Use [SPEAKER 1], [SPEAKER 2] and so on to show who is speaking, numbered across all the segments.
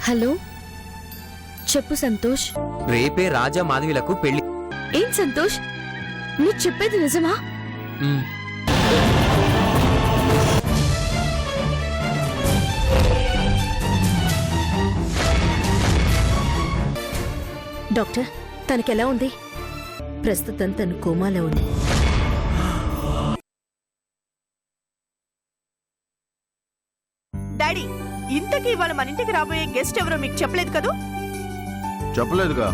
[SPEAKER 1] Hello, చెప్పు సంతోష్.
[SPEAKER 2] రేపే రాజా మాధవిలకు పెళ్లి.
[SPEAKER 1] ఏం సంతోష్, నువ్వు చెప్పేది నిజమా?
[SPEAKER 3] డాక్టర్, తనకెలా ఉంది? ప్రస్తుతం తను కోమాలో ఉంది.
[SPEAKER 4] డాడీ, ఇంతకీ ఇవాళ మన ఇంటికి రాబోయే గెస్ట్ ఎవరో మీకు చెప్పలేదు కదూ?
[SPEAKER 5] చెప్పలేదుగా.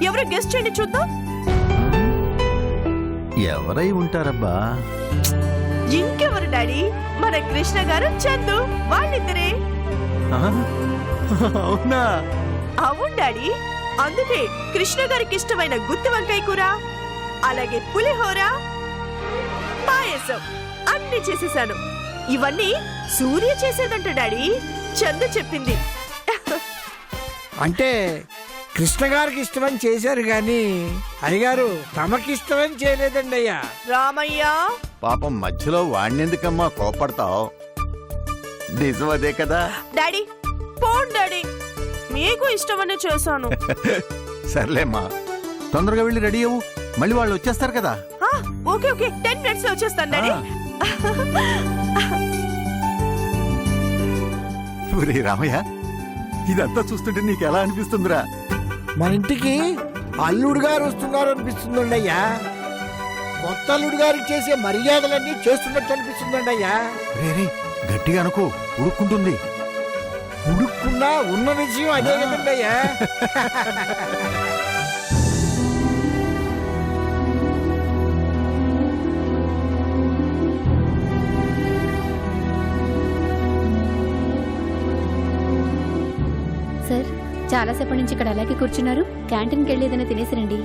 [SPEAKER 4] ఎవరో గెస్ట్ చేయండి చూద్దాం.
[SPEAKER 5] ఎవరై ఉంటారబ్బా?
[SPEAKER 4] ఇంకెవరు డాడీ, మన కృష్ణ గారు, చందు, వాళ్ళిద్దరే.
[SPEAKER 5] అవునా?
[SPEAKER 4] అవును డాడీ, అందుకే కృష్ణ గారికి ఇష్టమైన గుత్తి వంకాయ కూర, అలాగే పులిహోర, పాయసం అన్ని చేసేసాను. ఇవన్నీ సూర్య చేసేదంట డాడీ, చందు చెప్పింది.
[SPEAKER 6] అంటే కృష్ణ గారికి ఇష్టమని చేశారు గాని అయ్యగారు తమకి ఇష్టమని చేయలేదండి అయ్యా.
[SPEAKER 4] రామయ్య,
[SPEAKER 5] పాపం మధ్యలో వాణ్ణెందుకమ్మా కోపడతావు? నిజం అదే కదా.
[SPEAKER 4] డాడీ పోండి డాడీ, మీకు ఇష్టమనే చేశాను.
[SPEAKER 5] సర్లేమ్మా, తొందరగా వెళ్ళి రెడీ అవ్వు, మళ్ళీ వాళ్ళు వచ్చేస్తారు కదా.
[SPEAKER 4] ఓకే ఓకే, 10 minutes లో వచ్చేస్తాను డాడీ.
[SPEAKER 5] ఊరే రామయ్య, ఇదంతా చూస్తుంటే నీకు ఎలా అనిపిస్తుందిరా?
[SPEAKER 6] మన ఇంటికి అల్లుడు గారు వస్తున్నారు అనిపిస్తుందండి అయ్యా. కొత్త అల్లుడు గారికి చేసే మర్యాదలన్నీ చేస్తున్నట్టు అనిపిస్తుందండి అయ్యా.
[SPEAKER 5] రే గట్టిగా అనుకో, ఉడుక్కుంటుంది.
[SPEAKER 6] ఉడుక్కున్నా ఉన్న విషయం అదే కదండి అయ్యా.
[SPEAKER 7] సార్, చాలాసేపటి నుంచి ఇక్కడ అలాగే కూర్చున్నారు. క్యాంటీన్కి వెళ్ళి ఏదైనా తినేసిరండి.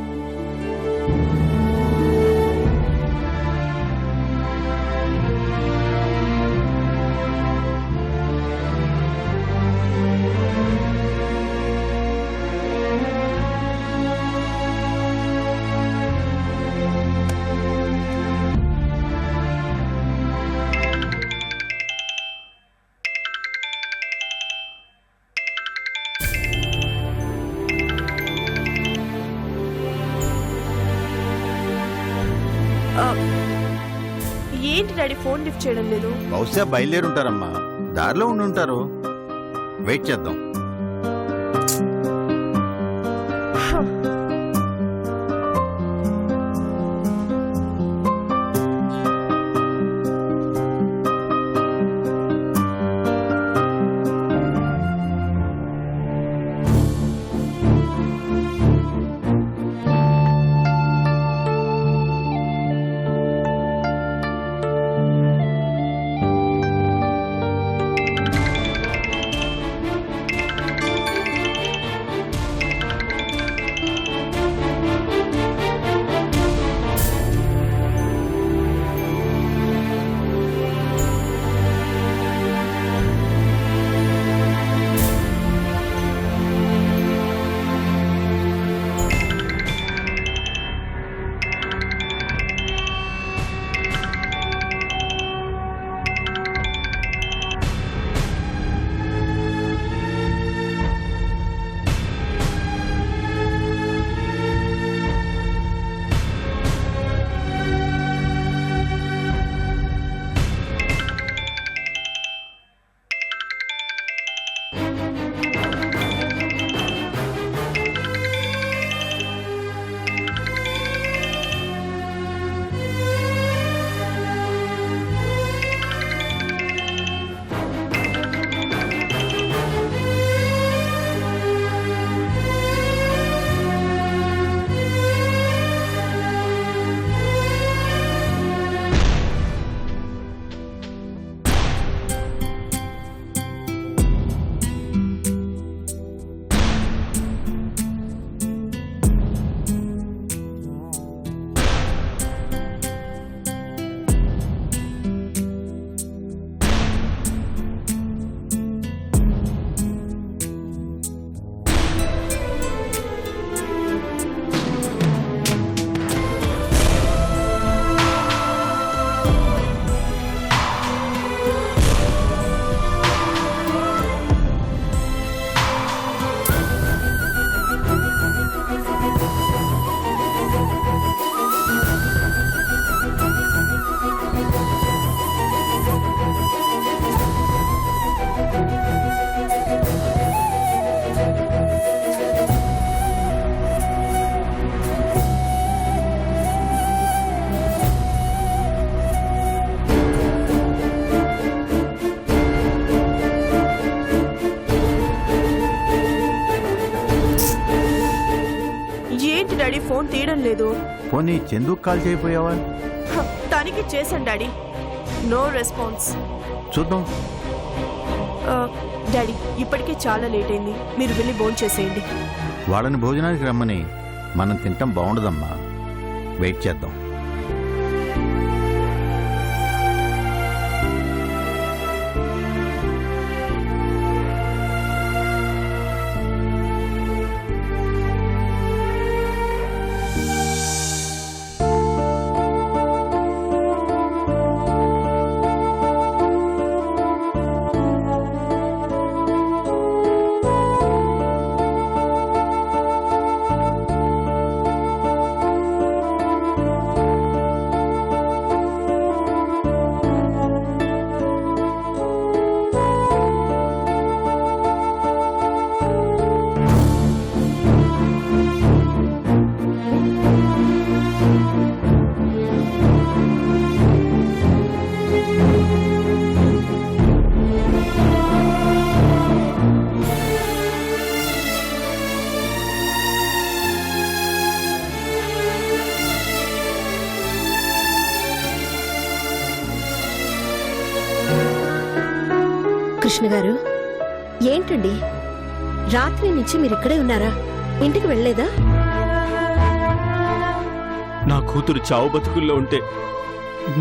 [SPEAKER 4] ఏంటి డాడీ ఫోన్ లిఫ్ట్ చేయడం లేదు?
[SPEAKER 5] బహుశా బయలుదేరుంటారమ్మా, దారిలో ఉండుంటారు. వెయిట్ చేద్దాం.
[SPEAKER 4] తీయడం లేదు.
[SPEAKER 5] పోనీ చందుకు కాల్ చేయపోయావా?
[SPEAKER 4] తనకి చేశాను డాడీ, నో రెస్పాన్స్.
[SPEAKER 5] చూద్దాం.
[SPEAKER 4] డాడీ ఇప్పటికే చాలా లేట్ అయింది, మీరు వెళ్ళి భోంచేసేయండి.
[SPEAKER 5] వాళ్ళని భోజనానికి రమ్మని మనం తింటాం బాగుండదమ్మా. వెయిట్ చేద్దాం.
[SPEAKER 3] కృష్ణ గారు, ఏంటండి రాత్రి నుంచి మీరు ఇక్కడే ఉన్నారా? ఇంటికి వెళ్ళలేదా?
[SPEAKER 8] నా కూతురు చావు బతుకుల్లో ఉంటే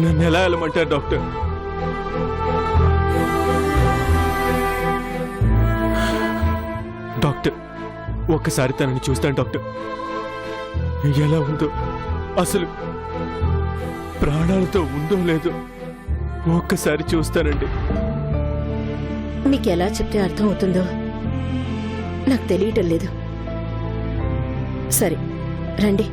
[SPEAKER 8] నన్ను ఎలా వెళ్ళమంటారు డాక్టర్? డాక్టర్ ఒక్కసారి తనని చూస్తాను డాక్టర్. ఎలా ఉందో, అసలు ప్రాణాలతో ఉందో లేదో ఒక్కసారి చూస్తానండి.
[SPEAKER 3] మీకు ఎలా చెప్తే అర్థం అవుతుందో నాకు తెలియటం లేదు. సరే రండి.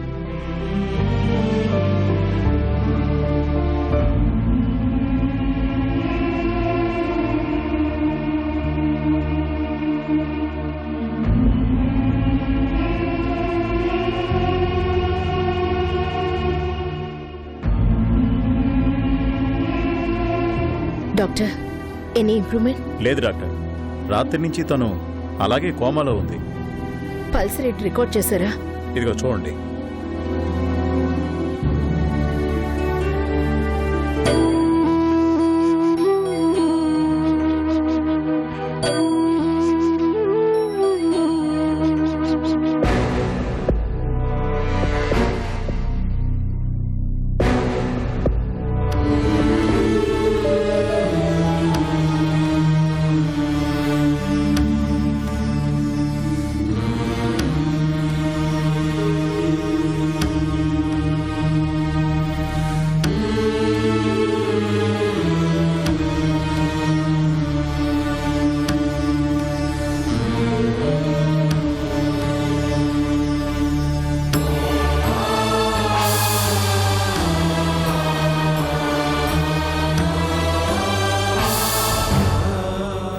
[SPEAKER 3] Doctor, any improvement?
[SPEAKER 9] లేదు డాక్టర్, రాత్రి నుంచి తను అలాగే కోమాలో ఉంది.
[SPEAKER 3] పల్స్ రేట్ రికార్డ్ చేశారా?
[SPEAKER 9] ఇదిగో చూడండి.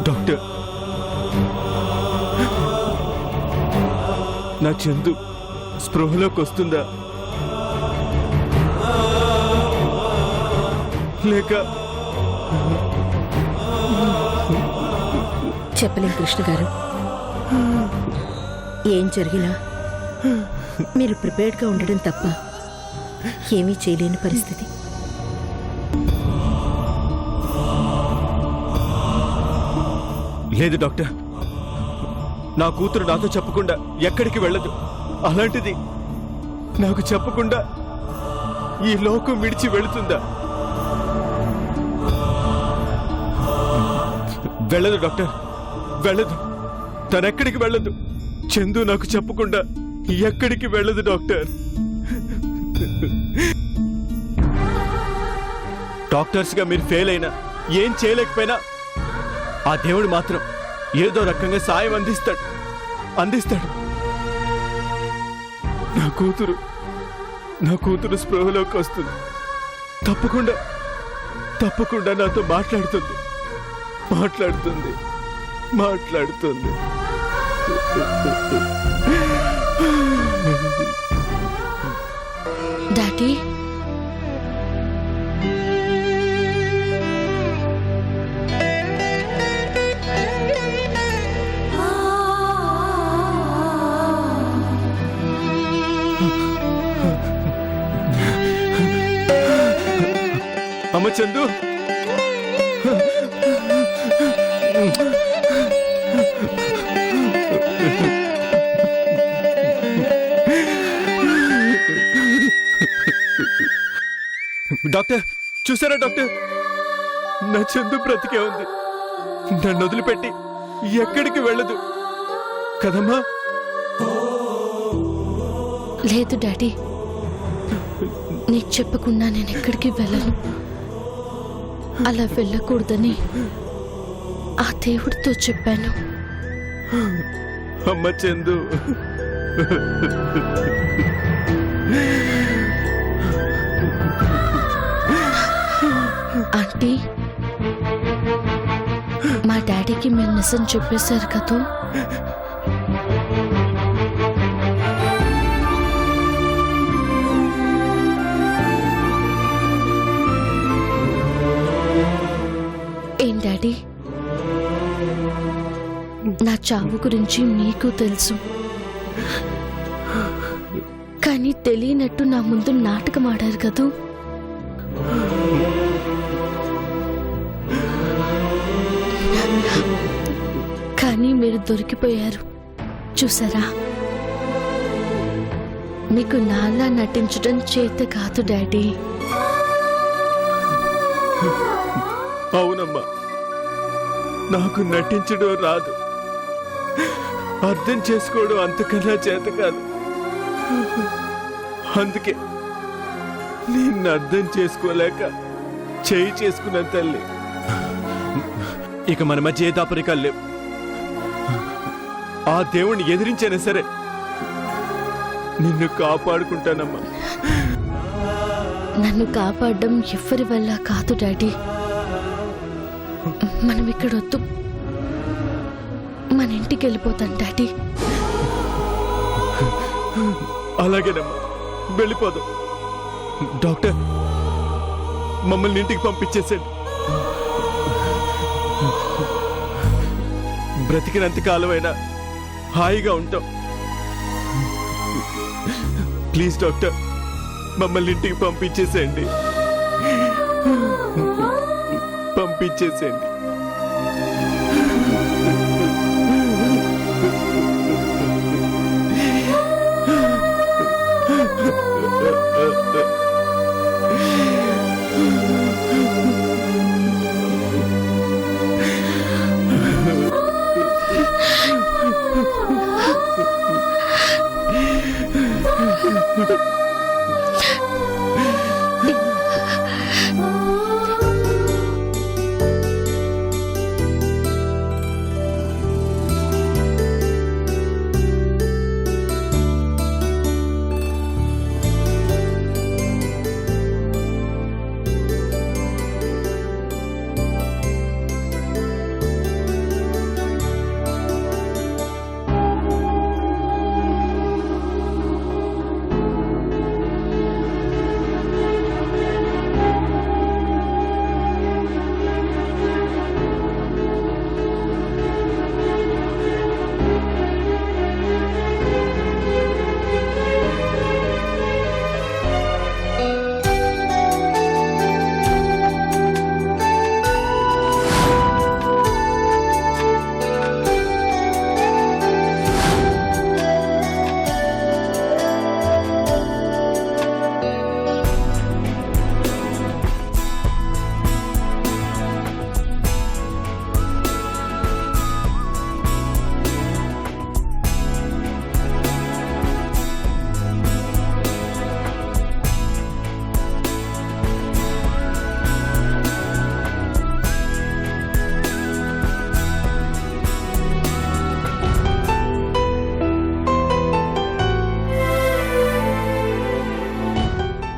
[SPEAKER 8] డాక్టర్, నా చందు స్పృహలోకి వస్తుందా లేక?
[SPEAKER 3] చెప్పలేం కృష్ణ గారు. ఏం జరిగినా మీరు ప్రిపేర్డ్గా ఉండడం తప్ప ఏమీ చేయలేని పరిస్థితి.
[SPEAKER 8] లేదు డాక్టర్, నా కూతురు నాతో చెప్పకుండా ఎక్కడికి వెళ్ళదు. అలాంటిది నాకు చెప్పకుండా ఈ లోకం విడిచి వెళుతుందా? వెళ్ళదు డాక్టర్, వెళ్ళదు. తనెక్కడికి వెళ్ళదు. చందు నాకు చెప్పకుండా ఎక్కడికి వెళ్ళదు డాక్టర్. డాక్టర్స్గా మీరు ఫెయిల్ అయినా, ఏం చేయలేకపోయినా, ఆ దేవుడు మాత్రం ఏదో రకంగా సాయం అందిస్తాడు. నా కూతురు స్పృహలోకి వస్తుంది. తప్పకుండా నాతో మాట్లాడుతుంది.
[SPEAKER 1] డాడీ,
[SPEAKER 8] చందు. డాక్టర్ చూసారా డాక్టర్, నా చందు బ్రతికే ఉంది. నన్ను వదిలిపెట్టి ఎక్కడికి వెళ్ళదు కదమ్మా.
[SPEAKER 1] లేదు డాడీ, నీకు చెప్పకుండా నేను ఎక్కడికి వెళ్ళను. అలా వెళ్ళకూడదని ఆ దేవుడితో చెప్పాను.
[SPEAKER 8] అమ్మ చందు,
[SPEAKER 1] ఆంటీ, మా డాడీకి మీరు నిజం చెప్పేశారు కదా. ఏం డాడీ, నా చావు గురించి మీకు తెలుసు, కానీ తెలియనట్టు నా ముందు నాటకం ఆడారు కదూ. కానీ మీరు దొరికిపోయారు చూసారా. మీకు నాలా నటించడం చేత కాదు డాడీ.
[SPEAKER 8] అవునమ్మా, నాకు నటించడం రాదు, అర్థం చేసుకోవడం అంతకన్నా చేత కాదు. అందుకే నిన్ను అర్థం చేసుకోలేక చేయి చేసుకున్నాను తల్లి. ఇక మన మధ్య ఏ దాపరికాలు లేవు. ఆ దేవుణ్ణి ఎదిరించైనా సరే నిన్ను కాపాడుకుంటానమ్మా.
[SPEAKER 1] నన్ను కాపాడడం ఎవరి వల్ల కాదు డాడీ. మనం ఇక్కడ వద్దు, మన ఇంటికి వెళ్ళిపోతాం డాడీ.
[SPEAKER 8] అలాగేనమ్మా, వెళ్ళిపోదాం. డాక్టర్, మమ్మల్ని ఇంటికి పంపించేసండి. బ్రతికినంత కాలమైనా హాయిగా ఉంటాం. ప్లీజ్ డాక్టర్, మమ్మల్ని ఇంటికి పంపించేసేయండి. పంపించేసేయండి.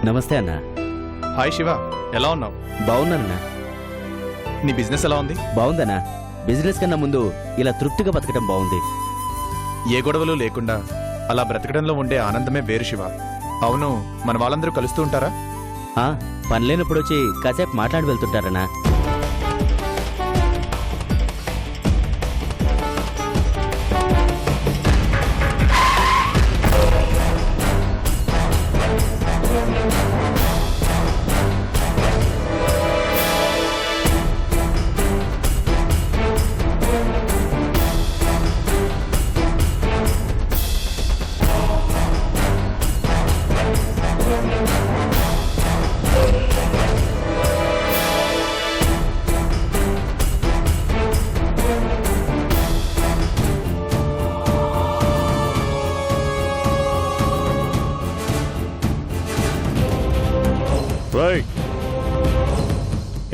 [SPEAKER 10] నమస్తే అన్న.
[SPEAKER 11] హాయ్ శివ, ఎలా ఉన్నావు?
[SPEAKER 10] బాగున్నానన్నా.
[SPEAKER 11] నీ బిజినెస్ ఎలా ఉంది?
[SPEAKER 10] బాగుందన్నా. బిజినెస్ కన్నా ముందు ఇలా తృప్తిగా బతకడం బాగుంది.
[SPEAKER 11] ఏ గొడవలు లేకుండా అలా బ్రతకడంలో ఉండే ఆనందమే వేరు శివ. అవును, మన వాళ్ళందరూ కలుస్తూ ఉంటారా?
[SPEAKER 10] పని లేనప్పుడు వచ్చి కాసేపు మాట్లాడి వెళ్తుంటారన్నా.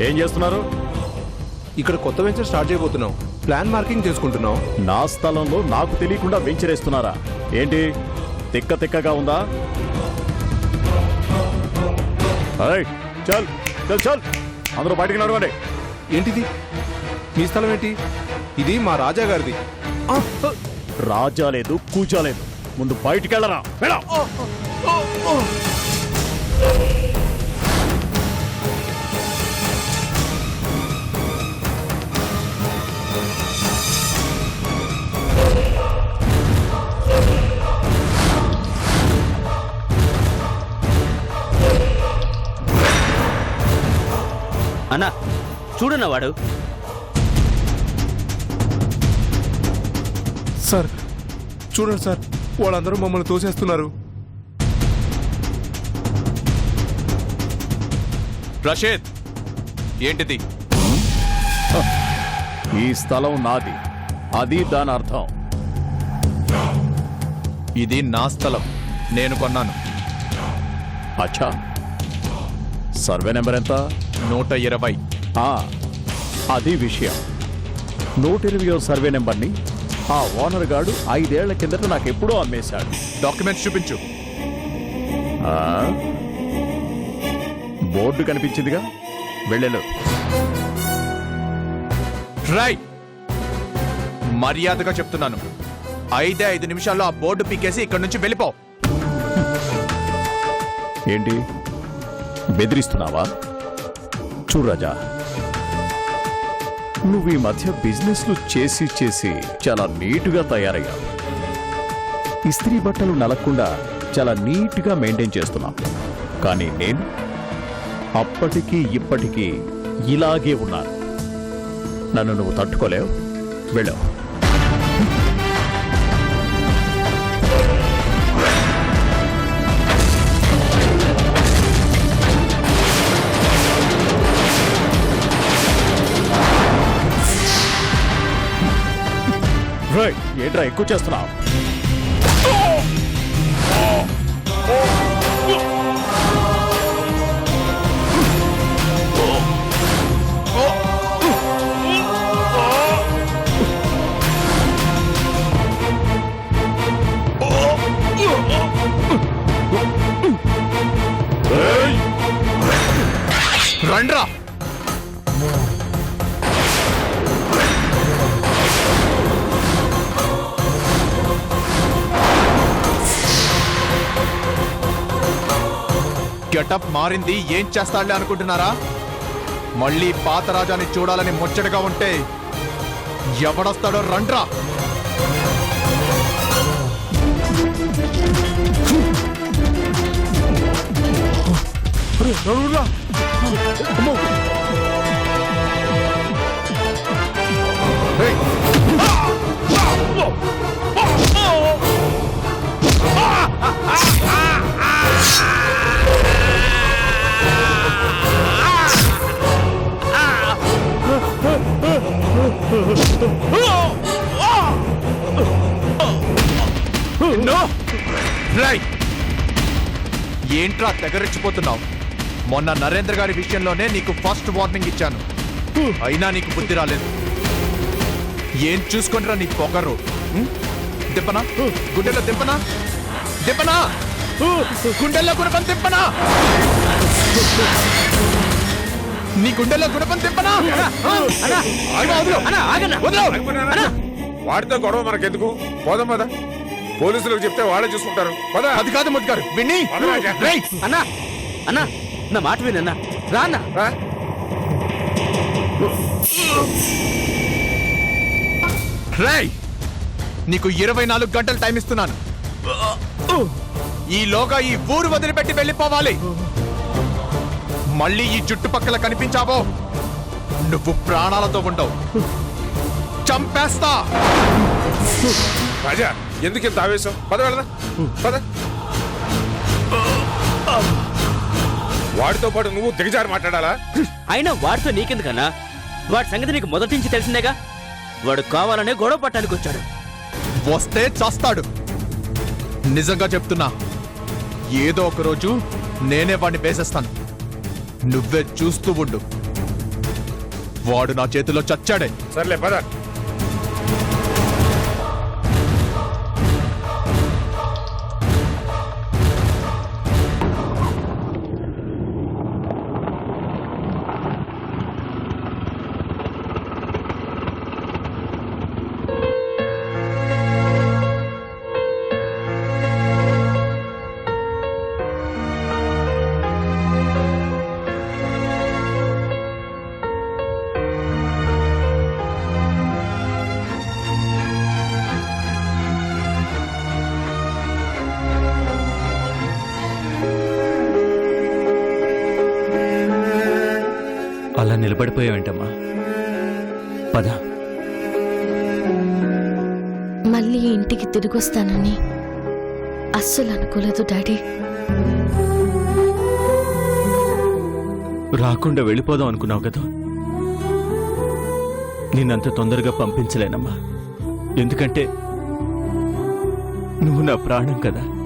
[SPEAKER 9] ఏం చేస్తున్నారు?
[SPEAKER 8] ఇక్కడ కొత్త వెంచర్ స్టార్ట్ చేయబోతున్నాం. ప్లాన్ మార్కింగ్ చేసుకుంటున్నాం.
[SPEAKER 9] నా స్థలంలో నాకు తెలియకుండా వెంచరేస్తున్నారా? ఏంటి తిక్క తిక్కగా ఉందా? ఏయ్, చల్ చల్ చల్, అందరూ బయటికి నడవండి.
[SPEAKER 8] ఏంటిది? మీ స్థలం ఏంటి? ఇది మా రాజా గారిది.
[SPEAKER 9] రాజా లేదు, కూజా లేదు. ముందు బయటికి వెళ్ళరా. వెళ్ళ.
[SPEAKER 10] అన్నా చూడన్నా వాడు.
[SPEAKER 8] సార్ చూడండి సార్, వాళ్ళందరూ మమ్మల్ని తోసేస్తున్నారు.
[SPEAKER 11] రషీద్, ఏంటిది?
[SPEAKER 9] ఈ స్థలం నాది, అది దాని అర్థం.
[SPEAKER 11] ఇది నా స్థలం, నేను కొన్నాను.
[SPEAKER 9] అచ్చా, సర్వే నెంబర్ ఎంత?
[SPEAKER 11] 120.
[SPEAKER 9] అది విషయం. 120 సర్వే నెంబర్ని ఆ ఓనర్ గాడు 5 ఏళ్ల కిందట నాకెప్పుడో అమ్మేశాడు.
[SPEAKER 11] డాక్యుమెంట్స్ చూపించు.
[SPEAKER 9] బోర్డు కనిపించిందిగా, వెళ్ళెళ్ళు.
[SPEAKER 11] రైట్, మర్యాదగా చెప్తున్నాను, 5 నిమిషాల్లో ఆ బోర్డు పీకేసి ఇక్కడి నుంచి వెళ్ళిపో.
[SPEAKER 9] ఏంటి బెదిరిస్తున్నావా? చూడు రాజా, నువ్వు ఈ మధ్య బిజినెస్లు చేసి చేసి చాలా నీటుగా తయారయ్యావు. ఇస్త్రీ బట్టలు నలగకుండా చాలా నీట్గా మెయింటైన్ చేస్తున్నావు. కానీ నేను అప్పటికీ ఇప్పటికీ ఇలాగే ఉన్నాను. నన్ను నువ్వు తట్టుకోలేవు. వెళ్ళావు. ఏంట్రా ఎక్కువ చేస్తున్నావు?
[SPEAKER 11] రండ్రా. గెటప్ మారింది, ఏం చేస్తాడులే అనుకుంటున్నారా? మళ్ళీ పాత రాజాని చూడాలని ముచ్చటగా ఉంటే ఎవడొస్తాడో రండ్రా. ఏంట్రా తెగరెచ్చిపోతున్నావు? మొన్న నరేంద్ర గారి విషయంలోనే నీకు ఫస్ట్ వార్నింగ్ ఇచ్చాను, అయినా నీకు బుద్ధి రాలేదు. ఏం చూసుకుంటారా నీ పొగరు? దిప్పనా? గుండెల్లో దిప్పనా? దిప్పనా? గుండెల్లో గుణపం దిప్పనా? నీ గుండెల్లో గుణపం దిప్పనా?
[SPEAKER 8] వాడితో గొడవ మనకెందుకు? పోదాం పద, పోలీసులకు చెప్తే వాళ్ళే చూసుకుంటారు. పద.
[SPEAKER 11] అది కాదు ముద్దు గారు, విన్ని.
[SPEAKER 10] అన్నా అన్నా నా మాట వినన్నా, రా అన్నా.
[SPEAKER 11] రేయ్, నీకు 24 గంటలు టైం ఇస్తున్నాను. ఈలోగా ఈ ఊరు వదిలిపెట్టి వెళ్ళిపోవాలి. మళ్ళీ ఈ చుట్టుపక్కల కనిపించావో నువ్వు ప్రాణాలతో ఉండవు, చంపేస్తా.
[SPEAKER 8] రాజా, ఎందుకు ఇంత ఆవేశం? పద వెళదా, పద. వాడితో పాటు నువ్వు దిగజారి మాట్లాడాలా?
[SPEAKER 10] అయినా వాడితో నీకెందుకన్నా? వాడి సంగతి నీకు మొదటి నుంచి తెలిసిందేగా. వాడు కావాలనే గొడవ పట్టానికి వచ్చాడు.
[SPEAKER 11] వస్తే చస్తాడు. నిజంగా చెప్తున్నా, ఏదో ఒక రోజు నేనే వాడిని వేసేస్తాను. నువ్వే చూస్తూ ఉండు. వాడు నా చేతిలో చచ్చాడే.
[SPEAKER 8] సర్లే పద. అలా నిలబడిపోయావేంటమ్మా? పద.
[SPEAKER 1] మళ్ళీ ఇంటికి తిరిగొస్తానని అస్సలు అనుకోలేదు డాడీ.
[SPEAKER 8] రాకుండా వెళ్ళిపోదాం అనుకున్నావు కదా. నిన్నంత తొందరగా పంపించలేనమ్మా. ఎందుకంటే నువ్వు నా ప్రాణం కదా.